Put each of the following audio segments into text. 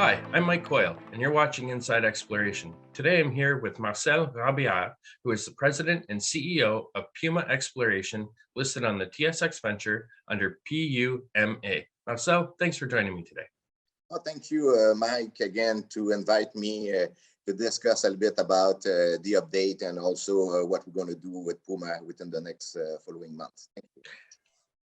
Hi, I'm Mike Coyle, and you're watching Inside Exploration. Today I'm here with Marcel Robillard, who is the president and CEO of Puma Exploration, listed on the TSX Venture under PUMA. Marcel, thanks for joining me today. Well, thank you, Mike, again, to invite me to discuss a little bit about the update and also what we're going to do with Puma within the next following months. Thank you.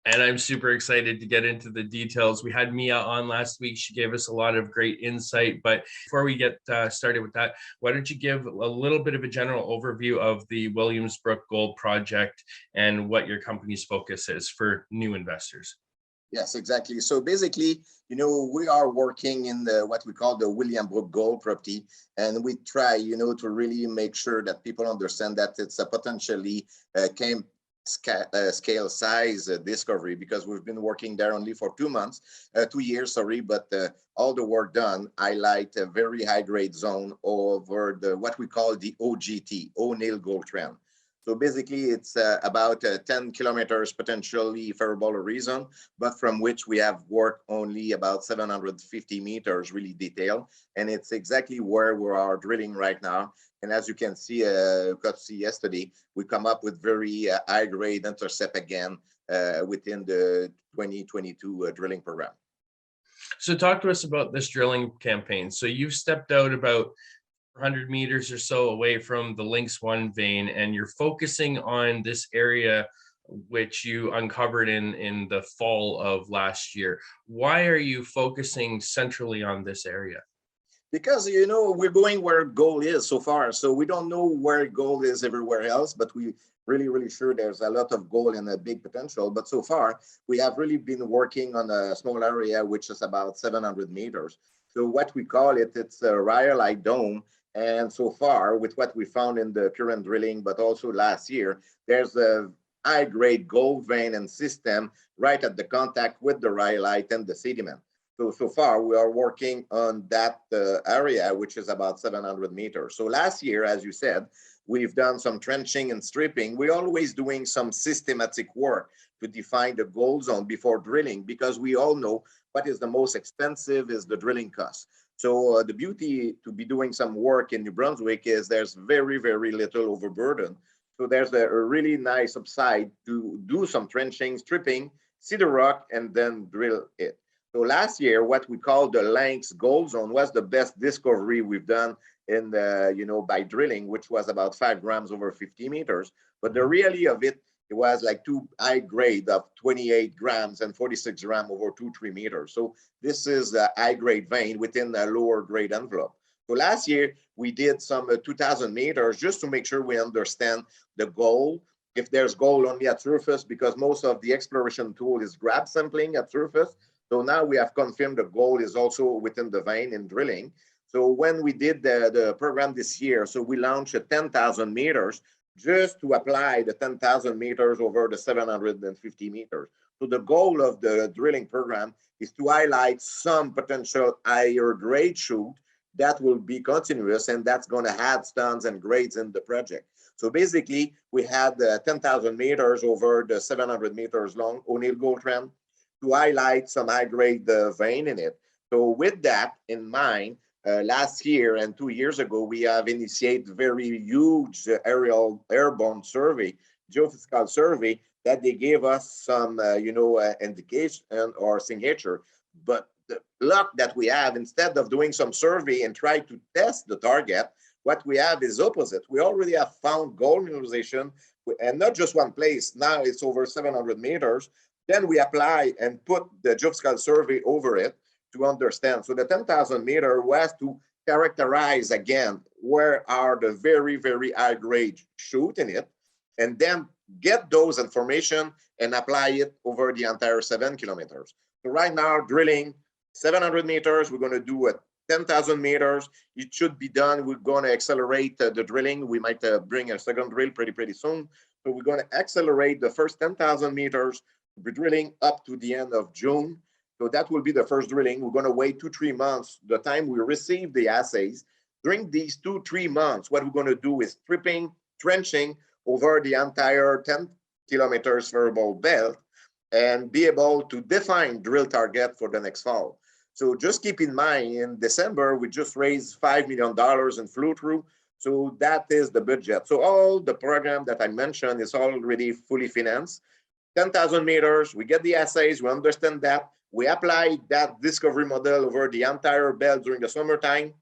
And I'm super excited to get into the details. We had Mia on last week. She gave us a lot of great insight. But before we get started with that, why don't you give a little bit of a general overview of the Williams Brook Gold Project and what your company's focus is for new investors? Yes, exactly. So basically, we are working in what we call the Williams Brook Gold property, and we try, to really make sure that people understand that it's a potentially scale size discovery, because we've been working there only for 2 years, but all the work done highlight a very high grade zone over what we call the OGT, O'Neill Gold Trend. So basically, it's about 10 kilometers potentially favorable horizon, but from which we have worked only about 750 meters really detailed. And it's exactly where we are drilling right now. And as you can see, got to see yesterday, we come up with very high grade intercept again within the 2022 drilling program. So talk to us about this drilling campaign. So you've stepped out about 100 meters or so away from the Lynx 1 vein, and you're focusing on this area which you uncovered in the fall of last year. Why are you focusing centrally on this area? Because, we're going where gold is so far. So we don't know where gold is everywhere else, but we really sure there's a lot of gold and a big potential. But so far, we have really been working on a small area, which is about 700 meters. So what we call it, it's a rhyolite dome. And so far, with what we found in the current drilling, but also last year, there's a high-grade gold vein and system right at the contact with the rhyolite and the sediment. So far, we are working on that area, which is about 700 meters. So last year, as you said, we've done some trenching and stripping. We're always doing some systematic work to define the gold zone before drilling, because we all know what is the most expensive is the drilling cost. So the beauty to be doing some work in New Brunswick is there's very little overburden. So there's a really nice upside to do some trenching, stripping, see the rock, and then drill it. So last year, what we call the Lynx Gold Zone was the best discovery we've done in the, by drilling, which was about 5 grams over 50 meters. But the reality of it, it was like 2 high grade of 28 grams and 46 grams over 2-3 meters. So this is a high grade vein within a lower grade envelope. So last year, we did some 2,000 meters just to make sure we understand the gold, if there's gold only at surface, because most of the exploration tool is grab sampling at surface. So now we have confirmed the gold is also within the vein in drilling. So when we did the program this year, so we launched at 10,000 meters just to apply the 10,000 meters over the 750 meters. So the goal of the drilling program is to highlight some potential higher grade shoot that will be continuous, and that's going to add tons and grades in the project. So basically, we had 10,000 meters over the 700 meters long O'Neill Gold Trend to highlight some high-grade vein in it. So with that in mind, last year and 2 years ago, we have initiated very huge aerial airborne survey, geophysical survey, that they gave us some, indication or signature. But the luck that we have, instead of doing some survey and try to test the target, what we have is opposite. We already have found gold mineralization, and not just one place. Now it's over 700 meters. Then we apply and put the geophysical survey over it to understand. So the 10,000 meter was to characterize again where are the very high grade shoot in it, and then get those information and apply it over the entire 7 kilometers. So right now, drilling 700 meters, we're going to do a 10,000 meters. It should be done. We're going to accelerate the drilling. We might bring a second drill pretty soon. So we're going to accelerate the first 10,000 meters. We're drilling up to the end of June. So that will be the first drilling. We're going to wait 2-3 months, the time we receive the assays. During these 2-3 months, what we're going to do is stripping, trenching over the entire 10 kilometers variable belt, and be able to define drill target for the next fall. So just keep in mind, in December, we just raised $5 million in flow-through. So that is the budget. So all the program that I mentioned is already fully financed. 10,000 meters, we get the assays, we understand that. We apply that discovery model over the entire belt during the summertime,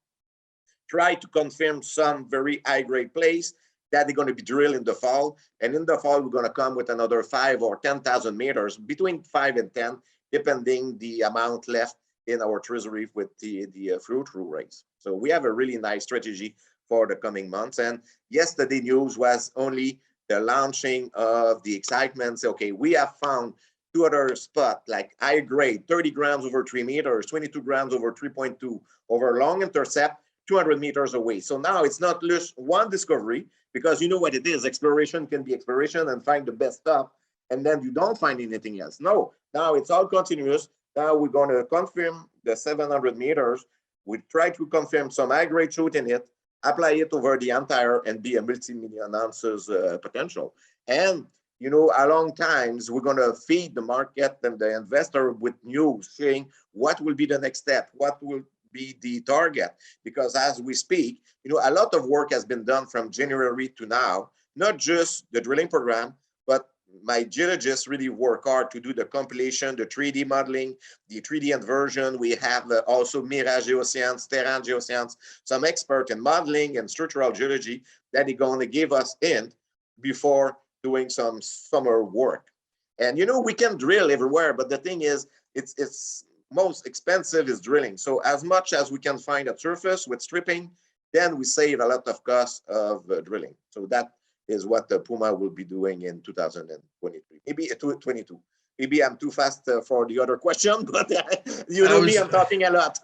try to confirm some very high-grade place that they're going to be drilled in the fall. And in the fall, we're going to come with another 5 or 10,000 meters, between 5 and 10, depending the amount left in our treasury with the flow-through rates. So we have a really nice strategy for the coming months. And yesterday news was only the launching of the excitement. So, okay, we have found 2 other spots like high grade, 30 grams over 3 meters, 22 grams over 3.2, over long intercept, 200 meters away. So now it's not just one discovery, because you know what it is. Exploration can be exploration and find the best stuff, and then you don't find anything else. No, now it's all continuous. Now we're going to confirm the 700 meters. We try to confirm some high grade shoot in it, apply it over the entire, and be a multi-million ounces potential. And you know, along times, we're going to feed the market and the investor with news saying what will be the next step, what will be the target. Because as we speak, you know, a lot of work has been done from January to now, not just the drilling program, but my geologists really work hard to do the compilation, the 3D modeling, the 3D inversion. We have also Mirage Geoscience, Terran Geoscience, some expert in modeling and structural geology that are going to give us in before doing some summer work. And you know, we can drill everywhere, but the thing is, it's most expensive is drilling. So as much as we can find at surface with stripping, then we save a lot of costs of drilling. So that is what the Puma will be doing in 2023, maybe 2022. Maybe I'm too fast for the other question, but you know me, I'm talking a lot.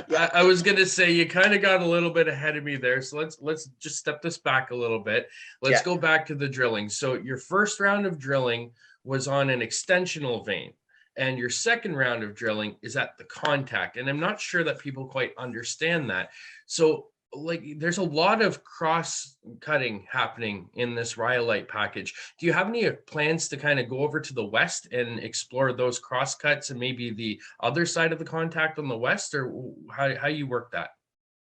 Yeah. I was going to say, you kind of got a little bit ahead of me there. So let's just step this back a little bit. Let's go back to the drilling. So your first round of drilling was on an extensional vein, and your second round of drilling is at the contact. And I'm not sure that people quite understand that. So like, there's a lot of cross cutting happening in this rhyolite package. Do you have any plans to kind of go over to the west and explore those cross cuts and maybe the other side of the contact on the west, or how you work that?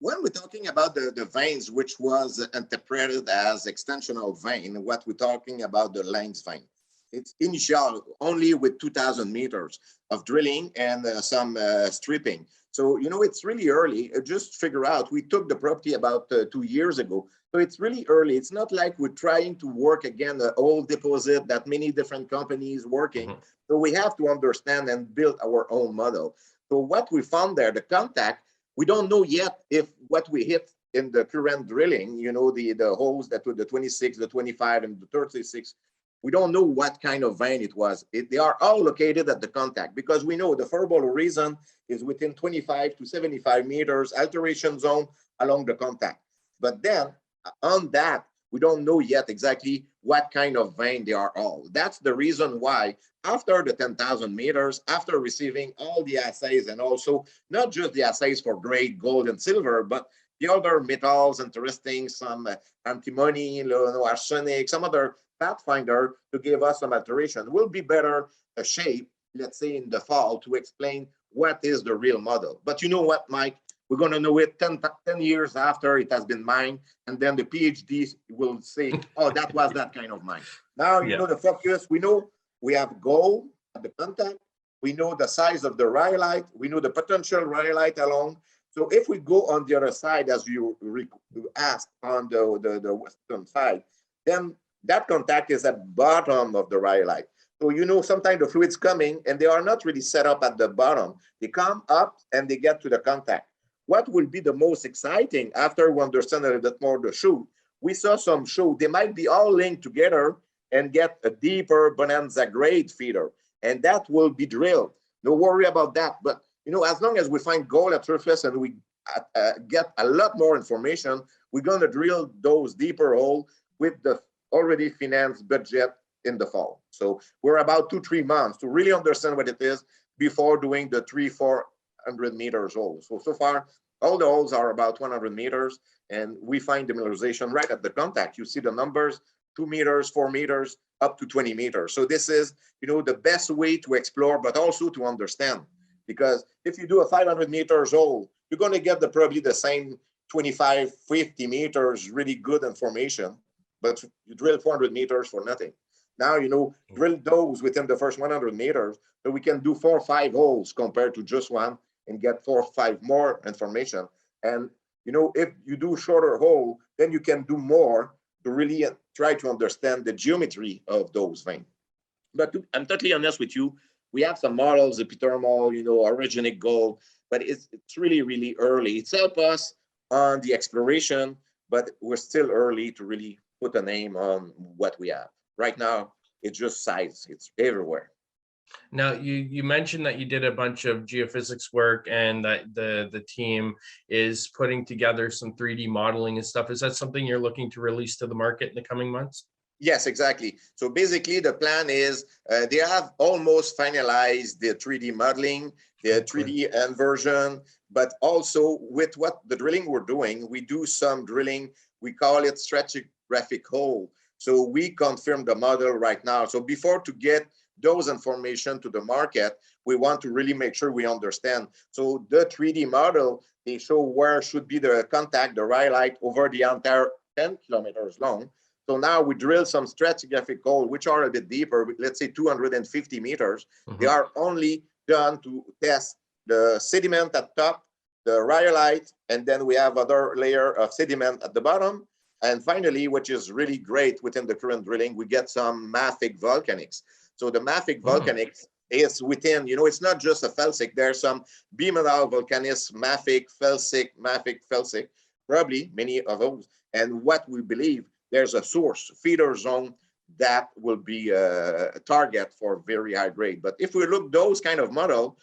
When we're talking about the veins, which was interpreted as extensional vein, what we're talking about the length vein. It's initial only with 2,000 meters of drilling and some stripping. So, you know, it's really early. Just figure out, we took the property about 2 years ago. So it's really early. It's not like we're trying to work again, the old deposit that many different companies working. Mm-hmm. So we have to understand and build our own model. So what we found there, the contact, we don't know yet if what we hit in the current drilling, you know, the holes that were the 26, the 25, and the 36, we don't know what kind of vein it was. They are all located at the contact, because we know the favorable horizon is within 25 to 75 meters alteration zone along the contact. But then on that, we don't know yet exactly what kind of vein they are all. That's the reason why after the 10,000 meters, after receiving all the assays, and also not just the assays for grade, gold, and silver, but the other metals interesting, some antimony, arsenic, some other pathfinder to give us some alteration. We'll be better shape, let's say in the fall, to explain what is the real model. But you know what, Mike? We're going to know it 10 years after it has been mined, and then the PhDs will say, oh, that was that kind of mine. Now, you know the focus. We know we have gold at the contact. We know the size of the rhyolite. We know the potential rhyolite along. So if we go on the other side, as you asked, on the western side, then that contact is at the bottom of the rhyolite. So, you know, sometimes the fluid's coming and they are not really set up at the bottom. They come up and they get to the contact. What will be the most exciting after we understand a little bit more the shoot? We saw some shoot. They might be all linked together and get a deeper bonanza grade feeder. And that will be drilled. No worry about that. But, you know, as long as we find gold at surface and we get a lot more information, we're going to drill those deeper holes with the already financed budget in the fall. So we're about 2-3 months to really understand what it is before doing the 300-400 meters hole. So far, all the holes are about 100 meters, and we find the mineralization right at the contact. You see the numbers, 2 meters, 4 meters, up to 20 meters. So this is, you know, the best way to explore, but also to understand. because if you do a 500 meters hole, you're going to get probably the same 25, 50 meters really good information, but you drill 400 meters for nothing. Now, drill those within the first 100 meters, so we can do 4 or 5 holes compared to just one and get 4 or 5 more information. And, if you do shorter hole, then you can do more to really try to understand the geometry of those veins. But I'm totally honest with you, we have some models, epithermal, orogenic gold, but it's really, really early. It's helped us on the exploration, but we're still early to really put a name on what we have. Right now, it's just size. It's everywhere. Now, you mentioned that you did a bunch of geophysics work and that the team is putting together some 3D modeling and stuff. Is that something you're looking to release to the market in the coming months? Yes, exactly. So basically, the plan is they have almost finalized the 3D modeling, the 3D inversion, but also with what the drilling we're doing, we do some drilling. We call it stratigraphic hole. So we confirm the model right now. So before to get those information to the market, we want to really make sure we understand. So the 3D model, they show where should be the contact, the rhyolite over the entire 10 kilometers long. So now we drill some stratigraphic hole, which are a bit deeper, let's say 250 meters. Mm-hmm. They are only done to test the sediment at top, the rhyolite, and then we have other layer of sediment at the bottom. And finally, which is really great within the current drilling, we get some mafic volcanics. So the mafic volcanics is within, it's not just a felsic. There's some bimonal volcanism, mafic, felsic, probably many of those. And what we believe, there's a source, feeder zone that will be a target for very high grade. But if we look those kind of model,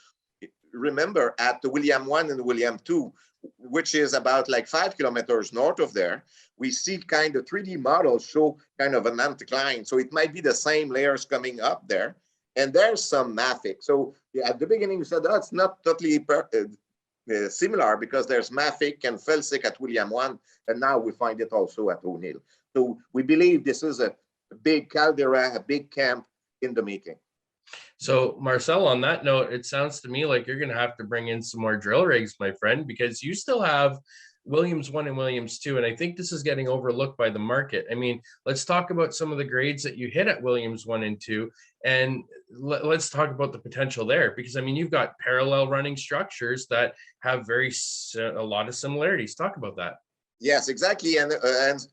remember at the William 1 and William 2, which is about like 5 kilometers north of there, we see kind of 3D models show kind of an anticline. So it might be the same layers coming up there. And there's some mafic. So at the beginning, you said, it's not totally similar because there's mafic and felsic at William 1. And now we find it also at O'Neill. So we believe this is a big caldera, a big camp in the making. So Marcel, on that note, it sounds to me like you're going to have to bring in some more drill rigs, my friend, because you still have Williams 1 and Williams 2, and I think this is getting overlooked by the market. I mean, let's talk about some of the grades that you hit at Williams 1 and 2, and let's talk about the potential there, because I mean, you've got parallel running structures that have a lot of similarities. Talk about that. Yes, exactly. And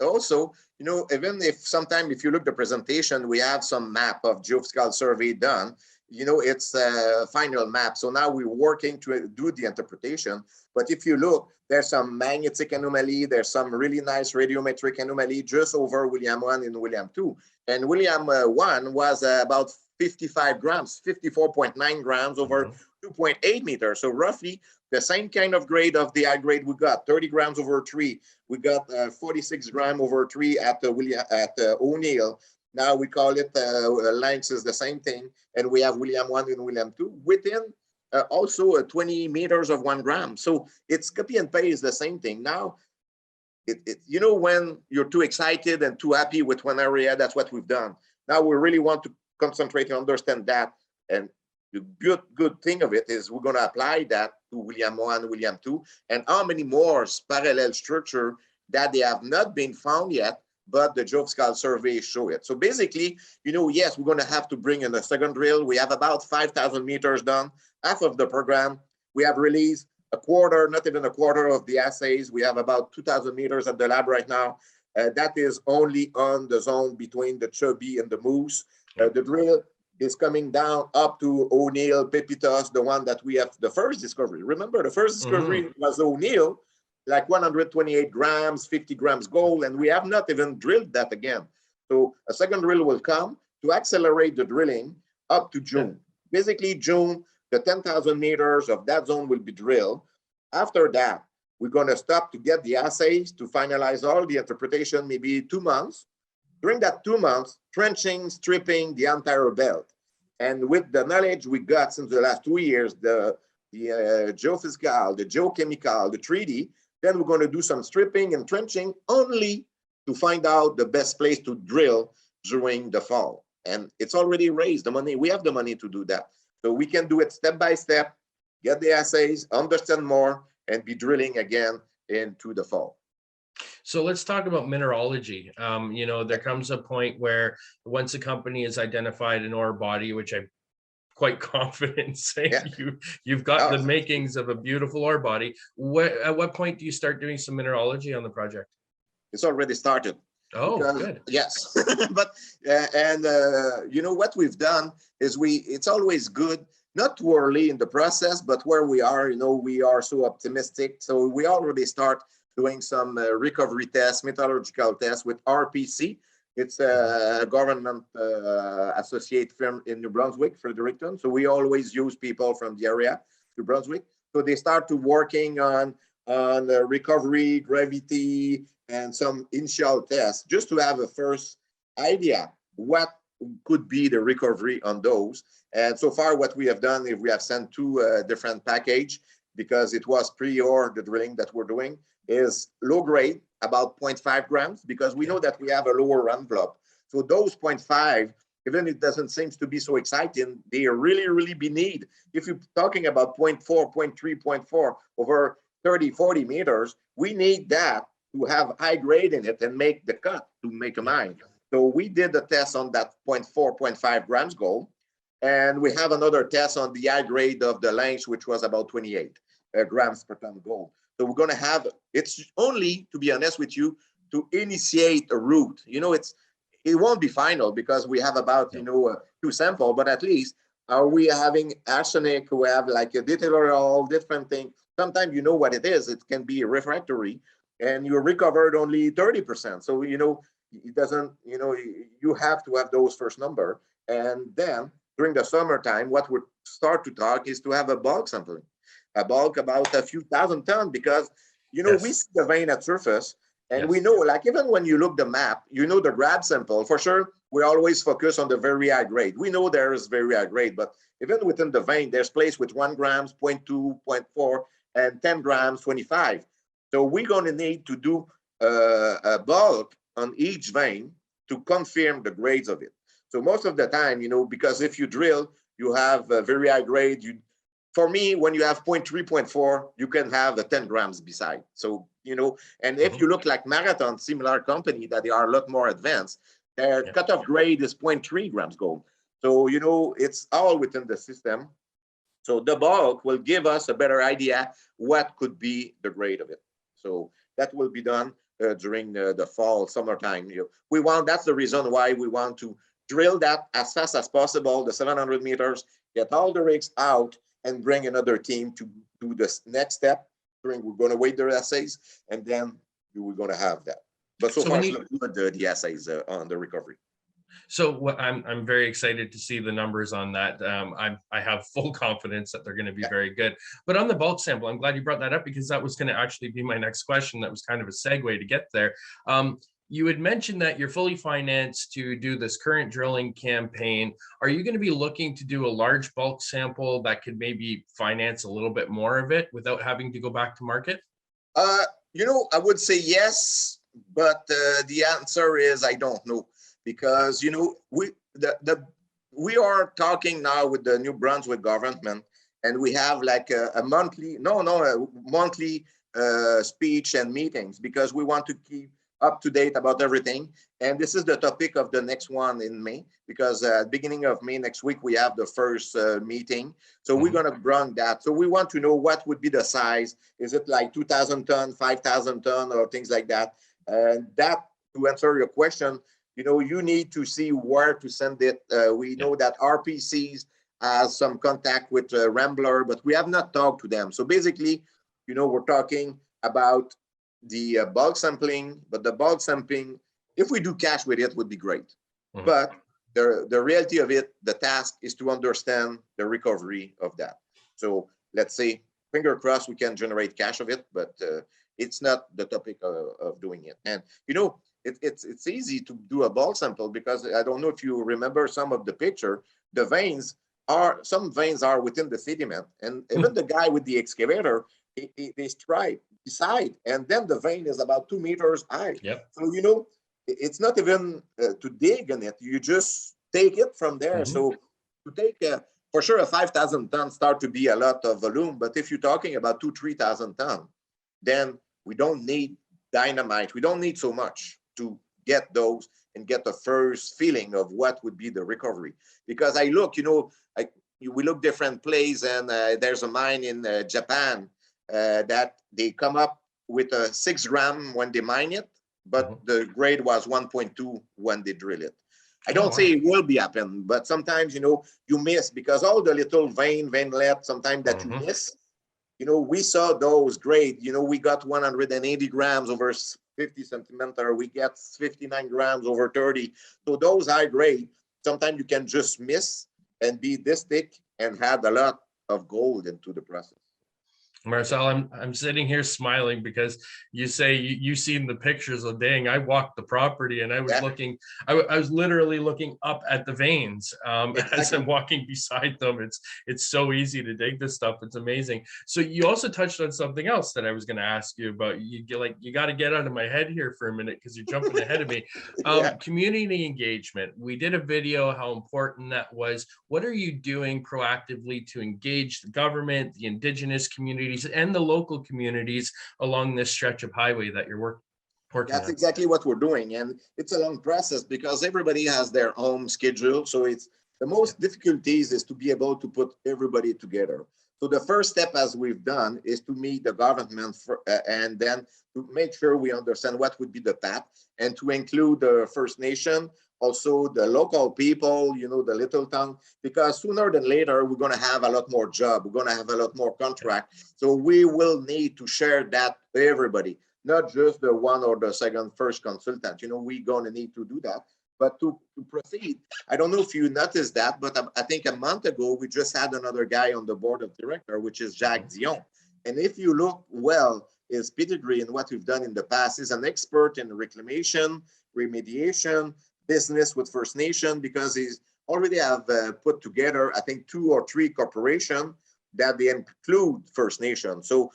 also, even if sometimes if you look at the presentation, we have some map of geophysical survey done, it's a final map. So now we're working to do the interpretation. But if you look, there's some magnetic anomaly, there's some really nice radiometric anomaly just over William 1 and William 2. And William 1 was about 55 grams, 54.9 grams over 2.8 meters. So roughly the same kind of grade of the high grade we got, 30 grams over 3. We got 46 grams over 3 at O'Neill. Now we call it length is the same thing. And we have William 1 and William 2 within also 20 meters of 1 gram. So it's copy and paste the same thing. Now, when you're too excited and too happy with one area, that's what we've done. Now we really want to concentrate and understand that. And the good thing of it is we're going to apply that to William 1, William 2, and how many more parallel structure that they have not been found yet, but the geophysical survey show it. So basically, yes, we're going to have to bring in a second drill. We have about 5,000 meters done, half of the program. We have released a quarter, not even a quarter of the assays. We have about 2,000 meters at the lab right now. That is only on the zone between the Chubby and the Moose. The drill is coming down up to O'Neill, Pepitos, the one that we have the first discovery. Remember, the first discovery was O'Neill, like 128 grams, 50 grams gold, and we have not even drilled that again. So a second drill will come to accelerate the drilling up to June. Basically, June, the 10,000 meters of that zone will be drilled. After that, we're going to stop to get the assays to finalize all the interpretation, maybe 2 months. During that 2 months, trenching, stripping the entire belt. And with the knowledge we got since the last 2 years, the geophysical, the geochemical, the 3D, then we're going to do some stripping and trenching only to find out the best place to drill during the fall. And it's already raised the money. We have the money to do that. So we can do it step by step. get the assays, understand more, and be drilling again into the fall. So let's talk about mineralogy. You know, there comes a point where once a company has identified an ore body, which I'm quite confident saying you've got the makings of a beautiful ore body. At what point do you start doing some mineralogy on the project? It's already started. Oh, because, good. Yes, but you know what we've done is it's always good not too early in the process, but where we are, you know, we are so optimistic. So we already start doing some recovery tests, metallurgical tests with RPC. It's a government associate firm in New Brunswick, Fredericton. So we always use people from the area, New Brunswick. So they start to working on recovery, gravity, and some initial tests, just to have a first idea what could be the recovery on those. And so far, what we have done is we have sent two different package, because it was pre-ore, the drilling that we're doing is low grade, about 0.5 grams, because we know that we have a lower envelope. So those 0.5, even it doesn't seem to be so exciting, they really, really be need. If you're talking about 0.4, 0.3, 0.4 over 30, 40 meters, we need that to have high grade in it and make the cut to make a mine. So we did the test on that 0.4, 0.5 grams gold. And we have another test on the high grade of the length, which was about 28 grams per ton gold. So we're going to have, it's only, to be honest with you, to initiate a route. You know, it won't be final because we have about, you know, 2 samples, but at least are we having arsenic, we have like a deuteriol, different thing. Sometimes you know what it is, it can be refractory and you recovered only 30%. So, you know, it doesn't, you know, you have to have those first number. And then during the summertime, what we start to talk is to have a bulk sampling, a bulk about a few thousand tons, because, you know, we see the vein at surface and we know, like, even when you look the map, you know, the grab sample, for sure, we always focus on the very high grade. We know there is very high grade, but even within the vein, there's place with 1 grams, 0.2, 0.4, and 10 grams, 25. So we're going to need to do a bulk on each vein to confirm the grades of it. So most of the time, you know, because if you drill, you have a very high grade. For me, when you have 0.3, 0.4, you can have a 10 grams beside. So, you know, and if you look like Marathon, similar company that they are a lot more advanced, their cutoff grade is 0.3 grams gold. So, you know, it's all within the system. So the bulk will give us a better idea what could be the grade of it. So that will be done during the fall, summertime. You know, that's the reason why we want to drill that as fast as possible, the 700 meters, get all the rigs out, and bring another team to do this next step. We're going to wait the assays, and then we're going to have that. But so far, the assays on the recovery. So I'm very excited to see the numbers on that. I have full confidence that they're going to be very good. But on the bulk sample, I'm glad you brought that up, because that was going to actually be my next question. That was kind of a segue to get there. You had mentioned that you're fully financed to do this current drilling campaign. Are you going to be looking to do a large bulk sample that could maybe finance a little bit more of it without having to go back to market? You know, I would say yes, but the answer is I don't know, because, you know, we are talking now with the New Brunswick government, and we have like a monthly speech and meetings, because we want to keep up to date about everything. And this is the topic of the next one in May, because at the beginning of May next week, we have the first meeting. So we're going to bring that. So we want to know what would be the size. Is it like 2,000 ton, 5,000 ton, or things like that? And that, to answer your question, you know, you need to see where to send it. We know that RPCs has some contact with Rambler, but we have not talked to them. So basically, you know, we're talking about the bulk sampling, but the bulk sampling, if we do cash with it, would be great. But the reality of it, the task is to understand the recovery of that. So let's say, finger crossed, we can generate cash of it, but it's not the topic of doing it. And, you know, it's easy to do a bulk sample, because I don't know if you remember some of the picture, the veins some veins are within the sediment, and even the guy with the excavator, they stripe beside, and then the vein is about 2 meters high. So, you know, it's not even to dig in it. You just take it from there. So to take For sure, a 5,000 ton start to be a lot of volume, but if you're talking about 3,000 ton, then we don't need dynamite. We don't need so much to get those and get the first feeling of what would be the recovery. Because I look, we look different places, and there's a mine in Japan that they come up with a 6 gram when they mine it, but the grade was 1.2 when they drill it. I don't say it will be happen, but sometimes, you miss, because all the little veinlet, sometimes that you miss, we saw those great, we got 180 grams over 50 centimeter, we get 59 grams over 30. So those high grade, sometimes you can just miss and be this thick and had a lot of gold into the process. Marcel, I'm sitting here smiling because you say you seen the pictures of dang. I walked the property and I was looking. I was literally looking up at the veins as I'm walking beside them. It's so easy to dig this stuff. It's amazing. So you also touched on something else that I was going to ask you about. You got to get out of my head here for a minute because you're jumping ahead of me. Community engagement. We did a video how important that was. What are you doing proactively to engage the government, the Indigenous community, and the local communities along this stretch of highway that you're working That's on? exactly what we're doing, and it's a long process because everybody has their own schedule. So it's the most difficulties is to be able to put everybody together. So the first step, as we've done, is to meet the government and then to make sure we understand what would be the path, and to include the First Nation, also the local people, the little town, because sooner than later, we're going to have a lot more job. We're going to have a lot more contract. So we will need to share that to everybody, not just the one or the first consultant. We're going to need to do that. But to proceed, I don't know if you noticed that, but I think a month ago, we just had another guy on the board of directors, which is Jacques Dion. And if you look well, his pedigree and what we've done in the past, is an expert in reclamation, remediation, business with First Nation, because he's already have put together, I think, 2 or 3 corporations that they include First Nation. So,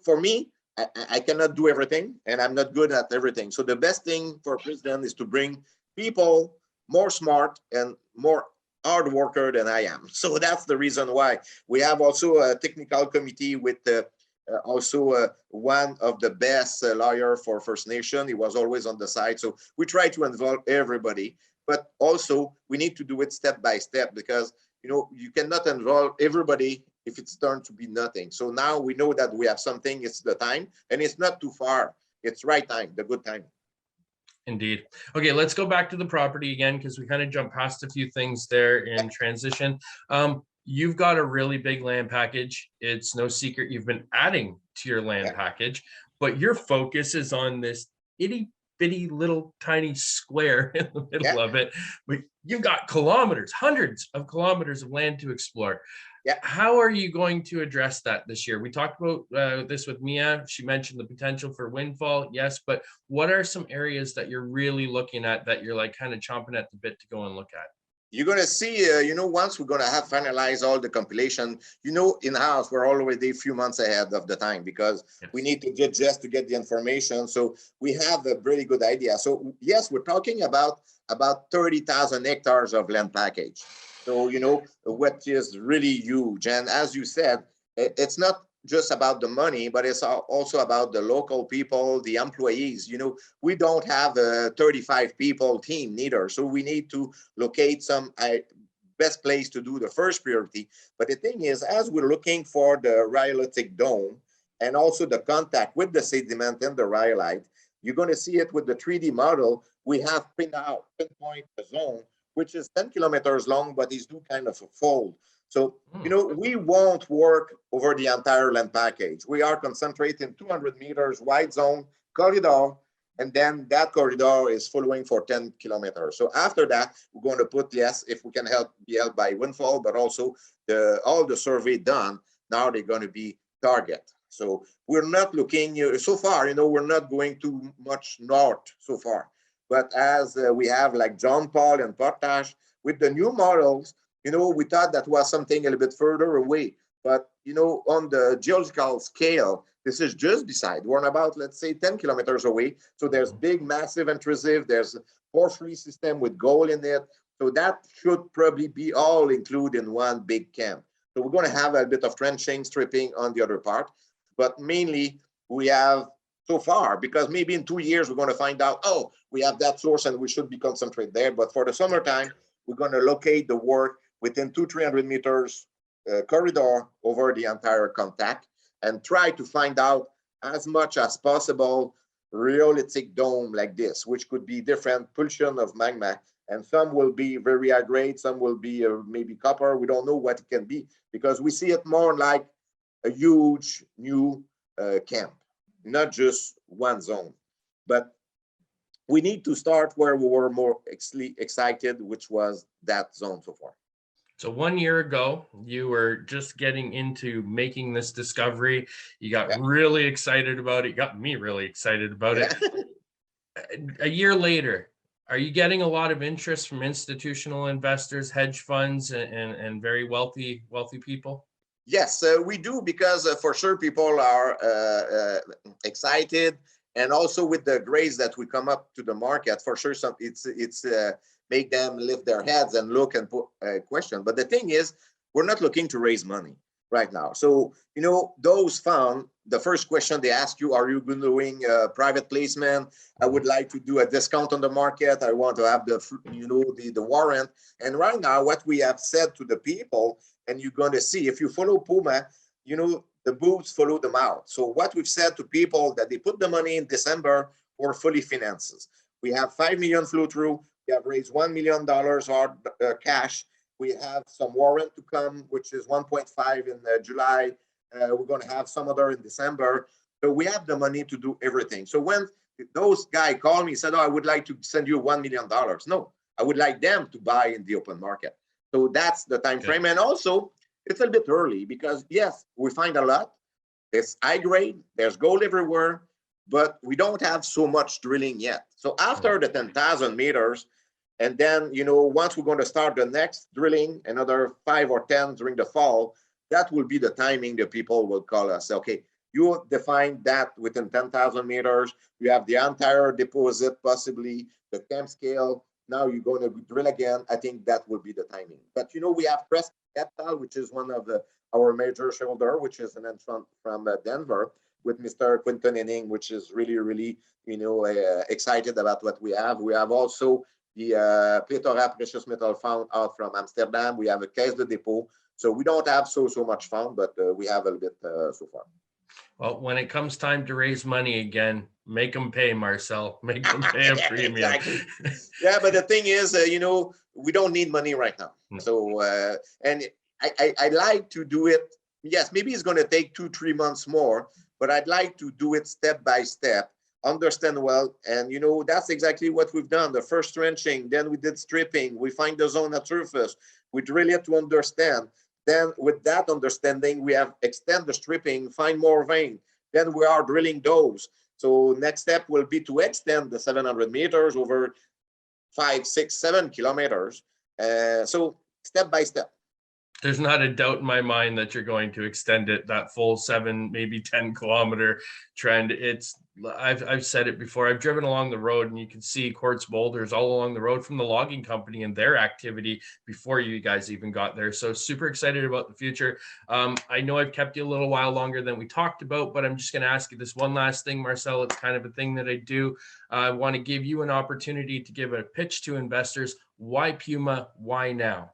for me, I cannot do everything, and I'm not good at everything. So the best thing for president is to bring people more smart and more hard worker than I am. So that's the reason why we have also a technical committee with one of the best lawyer for First Nation. He was always on the side. So we try to involve everybody, but also we need to do it step by step, because you cannot involve everybody if it's turned to be nothing. So now we know that we have something. It's the time, and it's not too far. It's right time, the good time. Indeed. Okay, let's go back to the property again, because we kind of jumped past a few things there in transition. You've got a really big land package. It's no secret you've been adding to your land package, but your focus is on this itty bitty little tiny square in the middle of it. But you've got kilometers, hundreds of kilometers of land to explore. How are you going to address that this year? We talked about this with Mia. She mentioned the potential for windfall. Yes, but what are some areas that you're really looking at that you're like kind of chomping at the bit to go and look at? You're going to see, once we're going to have finalized all the compilation, in-house, we're already a few months ahead of the time, because we need to just to get the information. So we have a really good idea. So yes, we're talking about 30,000 hectares of land package. So, what is really huge. And as you said, it's not just about the money, but it's also about the local people, the employees. We don't have a 35 people team neither. So we need to locate some best place to do the first priority. But the thing is, as we're looking for the rhyolitic dome and also the contact with the sediment and the rhyolite, you're going to see it with the 3D model. We have pinpoint a zone, which is 10 kilometers long, but is do kind of a fold. So, we won't work over the entire land package. We are concentrating 200 meters wide zone corridor, and then that corridor is following for 10 kilometers. So after that, we're going to put, if we can be helped by windfall, but also all the survey done, now they're going to be target. So we're not looking, so far, we're not going too much north so far. But as we have like John Paul and Potash, with the new models, we thought that was something a little bit further away. But, on the geological scale, this is just beside. We're about, let's say, 10 kilometers away. So there's big, massive intrusive. There's a porphyry system with gold in it. So that should probably be all included in one big camp. So we're going to have a bit of trenching, stripping on the other part, but mainly we have so far, because maybe in 2 years we're going to find out, oh, we have that source and we should be concentrated there. But for the summertime, we're going to locate the work within 200-300 meters corridor over the entire contact and try to find out as much as possible rhyolitic dome like this, which could be different pulsion of magma. And some will be very high grade, some will be maybe copper. We don't know what it can be because we see it more like a huge new camp, not just one zone. But we need to start where we were more excited, which was that zone so far. So 1 year ago, you were just getting into making this discovery. You got really excited about it. You got me really excited about it. A year later, are you getting a lot of interest from institutional investors, hedge funds, and very wealthy people? Yes, we do, because for sure people are excited, and also with the grades that we come up to the market, for sure it's make them lift their heads and look and put a question. But the thing is, we're not looking to raise money right now. So, you know, those funds, the first question they ask you, are you doing private placement? I would like to do a discount on the market. I want to have the, you know, the warrant. And right now, what we have said to the people, and you're going to see, if you follow Puma, you know, the boots follow the mouth. So what we've said to people, that they put the money in December or fully finances. We have 5 million flow through. We have raised $1 million hard cash. We have some warrant to come, which is 1.5 in July. We're going to have some other in December. So we have the money to do everything. So when those guys called me and said, oh, I would like to send you $1 million. No, I would like them to buy in the open market. So that's the time frame. And also, it's a bit early because, yes, we find a lot. It's high grade. There's gold everywhere, but we don't have so much drilling yet. So after the 10,000 meters, and then, you know, once we're going to start the next drilling, another 5 or 10 during the fall, that will be the timing that people will call us. Okay, you define that within 10,000 meters. You have the entire deposit, possibly the camp scale. Now you're going to drill again. I think that will be the timing. But, you know, we have Press Capital, which is one of our major shareholder, which is an entrant from Denver, with Mr. Quinton Henning, which is really, you know, excited about what we have. We have also the Plethora Precious Metal Fund out from Amsterdam. We have a Caisse de Dépôt. So we don't have so much fund, but we have a little bit so far. Well, when it comes time to raise money again, make them pay, Marcel. Make them pay a premium. Exactly. Yeah, but the thing is, you know, we don't need money right now. So, and I like to do it. Yes, maybe it's going to take 2-3 months more, but I'd like to do it step by step, understand well. And, you know, that's exactly what we've done. The first trenching, then we did stripping. We find the zone at surface. We drill it to understand. Then with that understanding, we have extend the stripping, find more vein. Then we are drilling those. So next step will be to extend the 700 meters over 5, 6, 7 kilometers. So step by step. There's not a doubt in my mind that you're going to extend it that full 7, maybe 10 kilometer trend. I've said it before. I've driven along the road and you can see quartz boulders all along the road from the logging company and their activity before you guys even got there. So super excited about the future. I know I've kept you a little while longer than we talked about, but I'm just going to ask you this one last thing, Marcel. It's kind of a thing that I do. I want to give you an opportunity to give a pitch to investors. Why Puma? Why now?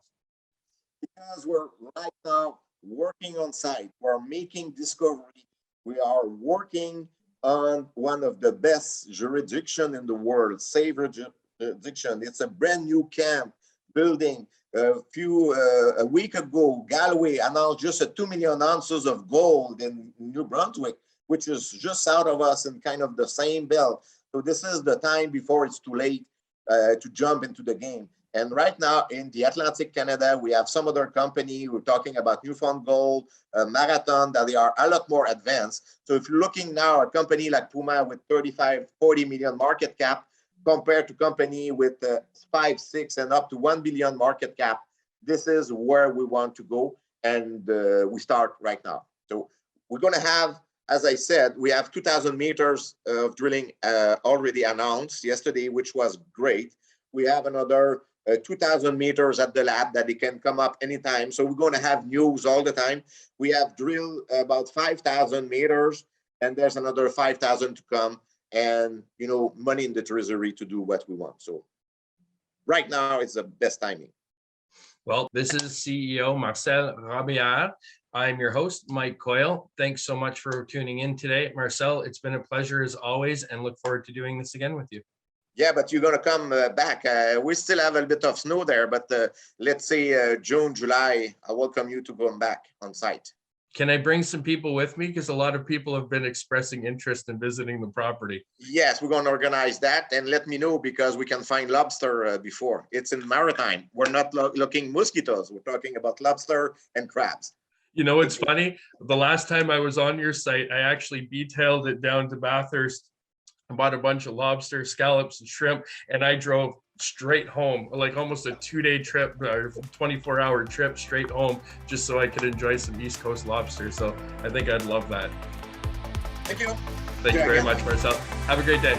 Because we're right now working on site, we're making discovery. We are working on one of the best jurisdiction in the world, safe jurisdiction. It's a brand new camp building. A week ago, Galway announced just 2 million ounces of gold in New Brunswick, which is just south of us in kind of the same belt. So this is the time before it's too late to jump into the game. And right now in the Atlantic Canada, we have some other company. We're talking about Newfound Gold, Marathon, that they are a lot more advanced. So if you're looking now at a company like Puma with 35, 40 million market cap compared to company with 5, 6 and up to 1 billion market cap, this is where we want to go. And we start right now. So we're going to have, as I said, we have 2,000 meters of drilling already announced yesterday, which was great. We have another 2,000 meters at the lab that they can come up anytime. So we're going to have news all the time. We have drilled about 5,000 meters, and there's another 5,000 to come, and money in the treasury to do what we want. So right now it's the best timing. Well, this is CEO Marcel Robillard. I'm your host, Mike Coyle. Thanks so much for tuning in today. Marcel, it's been a pleasure as always, and look forward to doing this again with you. Yeah, but you're going to come back. We still have a bit of snow there, but let's say June, July, I welcome you to come back on site. Can I bring some people with me? Because a lot of people have been expressing interest in visiting the property. Yes, we're going to organize that, and let me know, because we can find lobster before. It's in Maritime. We're not looking mosquitoes. We're talking about lobster and crabs. You know, it's funny. The last time I was on your site, I actually detailed it down to Bathurst. I bought a bunch of lobster, scallops, and shrimp, and I drove straight home, like almost a 2-day trip, or 24-hour trip straight home, just so I could enjoy some East Coast lobster. So I think I'd love that. Thank you. Thank you very much, Marcel. Have a great day.